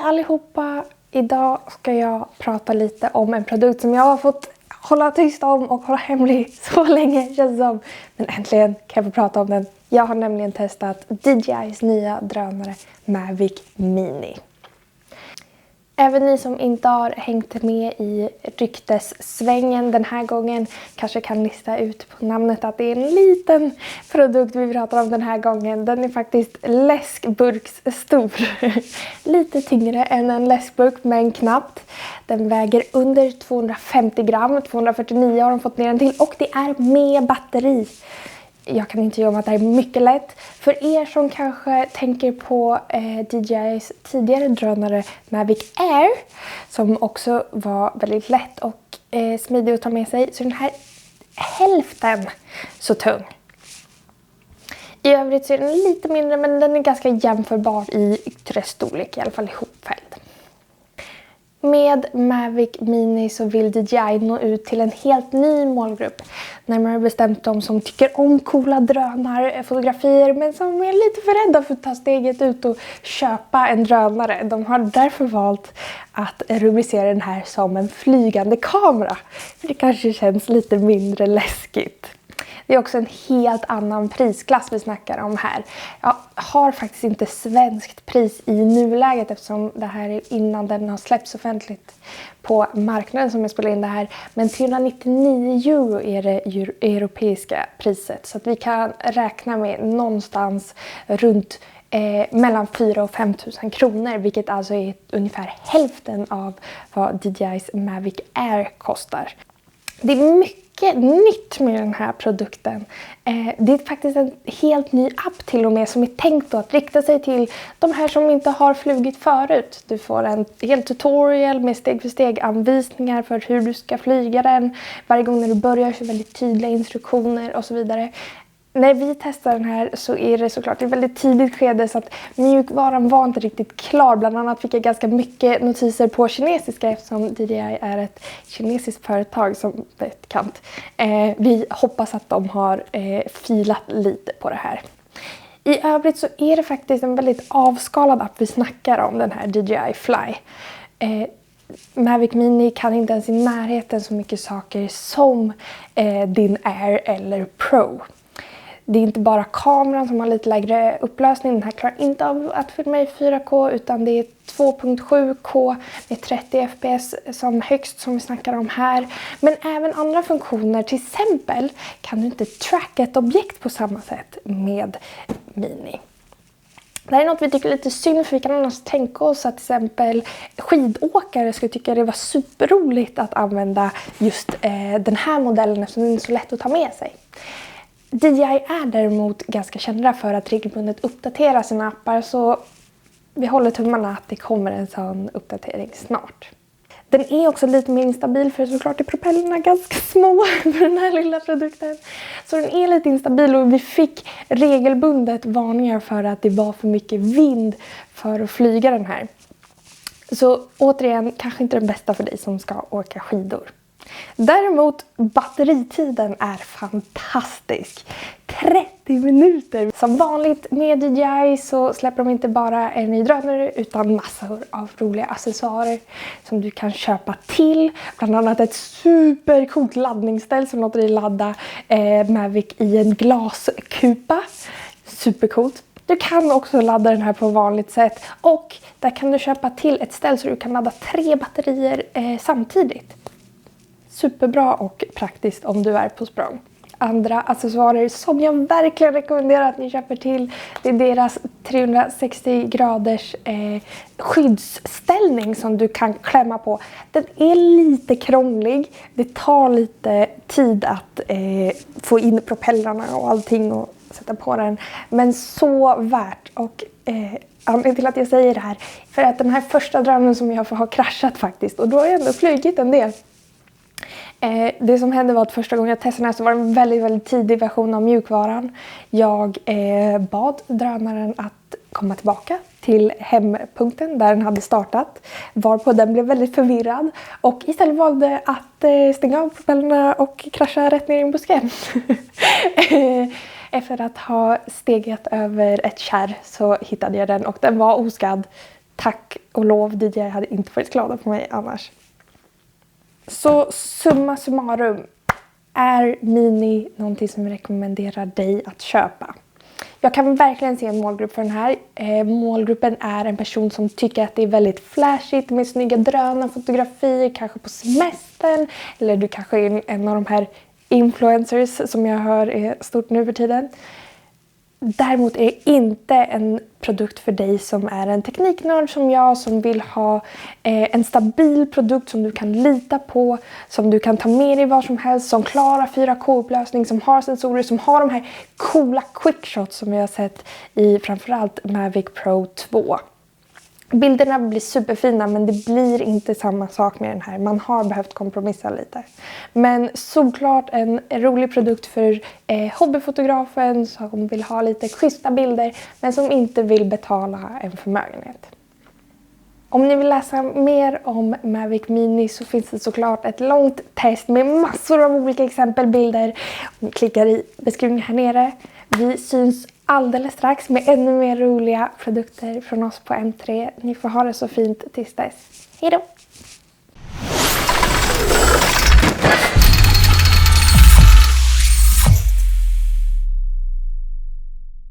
allihopa! Idag ska jag prata lite om en produkt som jag har fått hålla tyst om och hålla hemlig så länge, känns som. Men äntligen kan jag få prata om den. Jag har nämligen testat DJI:s nya drönare Mavic Mini. Även ni som inte har hängt med i ryktessvängen den här gången kanske kan lista ut på namnet att det är en liten produkt vi pratar om den här gången. Den är faktiskt läskburksstor. Lite tyngre än en läskburk, men knappt. Den väger under 250 gram, 249 har de fått ner den till, och det är med batteri. Jag kan inte göra om att det här är mycket lätt. För er som kanske tänker på DJI:s tidigare drönare Mavic Air, som också var väldigt lätt och smidig att ta med sig, så är den här hälften så tung. I övrigt så är den lite mindre, men den är ganska jämförbar i yttre storlek, i alla fall ihopfälld. Med Mavic Mini så vill DJI nå ut till en helt ny målgrupp. Närmare bestämt de som tycker om coola drönarfotografier men som är lite för rädda för att ta steget ut och köpa en drönare. De har därför valt att rubricera den här som en flygande kamera. För det kanske känns lite mindre läskigt. Det är också en helt annan prisklass vi snackar om här. Jag har faktiskt inte svenskt pris i nuläget eftersom det här är innan den har släppts offentligt på marknaden som jag spelar in det här. Men 399 euro är det europeiska priset. Så att vi kan räkna med någonstans runt mellan 4 och 5 000 kronor. Vilket alltså är ungefär hälften av vad DJI:s Mavic Air kostar. Det är mycket nytt med den här produkten. Det är faktiskt en helt ny app till och med som är tänkt att rikta sig till de här som inte har flugit förut. Du får en hel tutorial med steg för steg anvisningar för hur du ska flyga den. Varje gång när du börjar så är det väldigt tydliga instruktioner och så vidare. När vi testar den här så är det såklart ett väldigt tidigt skede så att mjukvaran var inte riktigt klar. Bland annat fick jag ganska mycket notiser på kinesiska eftersom DJI är ett kinesiskt företag som bekant. Vi hoppas att de har filat lite på det här. I övrigt så är det faktiskt en väldigt avskalad app vi snackar om, den här DJI Fly. Mavic Mini kan inte ens i närheten så mycket saker som din Air eller Pro. Det är inte bara kameran som har lite lägre upplösning. Den här klarar inte av att filma i 4K utan det är 2.7K med 30 fps som högst som vi snackar om här. Men även andra funktioner, till exempel kan du inte tracka ett objekt på samma sätt med Mini. Det här är något vi tycker är lite synd, för vi kan annars tänka oss att till exempel skidåkare skulle tycka det var superroligt att använda just den här modellen eftersom den är så lätt att ta med sig. DJI är däremot ganska kända för att regelbundet uppdatera sina appar, så vi håller tummarna att det kommer en sån uppdatering snart. Den är också lite mer instabil för såklart är propellerna ganska små för den här lilla produkten. Så den är lite instabil och vi fick regelbundet varningar för att det var för mycket vind för att flyga den här. Så återigen, kanske inte den bästa för dig som ska åka skidor. Däremot batteritiden är fantastisk. 30 minuter. Som vanligt med DJI så släpper de inte bara en ny drönare utan massor av roliga accessoarer som du kan köpa till. Bland annat ett supercoolt laddningsställ som låter dig ladda Mavic i en glaskupa. Supercoolt. Du kan också ladda den här på vanligt sätt och där kan du köpa till ett ställ så du kan ladda 3 batterier samtidigt. Superbra och praktiskt om du är på språng. Andra accessoarer som jag verkligen rekommenderar att ni köper till, det är deras 360 graders skyddsställning som du kan klämma på. Den är lite krånglig. Det tar lite tid att få in propellrarna och allting och sätta på den. Men så värt. Och anledningen till att jag säger det här för att den här första drömmen som jag har kraschat faktiskt. Och då har jag ändå flugit en del. Det som hände var att första gången jag testade den här så var det en väldigt, väldigt tidig version av mjukvaran. Jag bad drönaren att komma tillbaka till hempunkten där den hade startat. Varpå den blev väldigt förvirrad och istället valde att stänga av propellerna och krascha rätt ner i en buske. Efter att ha stegat över ett kärr så hittade jag den och den var oskadd. tack och lov, DJI hade inte varit glada på mig annars. Så summa summarum, är Mini någonting som jag rekommenderar dig att köpa? Jag kan verkligen se en målgrupp för den här. Målgruppen är en person som tycker att det är väldigt flashigt med snygga drönarfotografier, kanske på semestern. Eller du kanske är en av de här influencers som jag hör är stort nu för tiden. Däremot är det inte en produkt för dig som är en tekniknörd som jag, som vill ha en stabil produkt som du kan lita på, som du kan ta med dig var som helst, som klarar 4K-upplösning, som har sensorer, som har de här coola quickshots som vi har sett i framförallt Mavic Pro 2. Bilderna blir superfina, men det blir inte samma sak med den här. Man har behövt kompromissa lite. Men såklart en rolig produkt för hobbyfotografen som vill ha lite schyssta bilder men som inte vill betala en förmögenhet. Om ni vill läsa mer om Mavic Mini så finns det såklart ett långt test med massor av olika exempelbilder. Om ni klickar i beskrivningen här nere. Vi syns alldeles strax med ännu mer roliga produkter från oss på M3. Ni får ha det så fint tills dess. Hej då!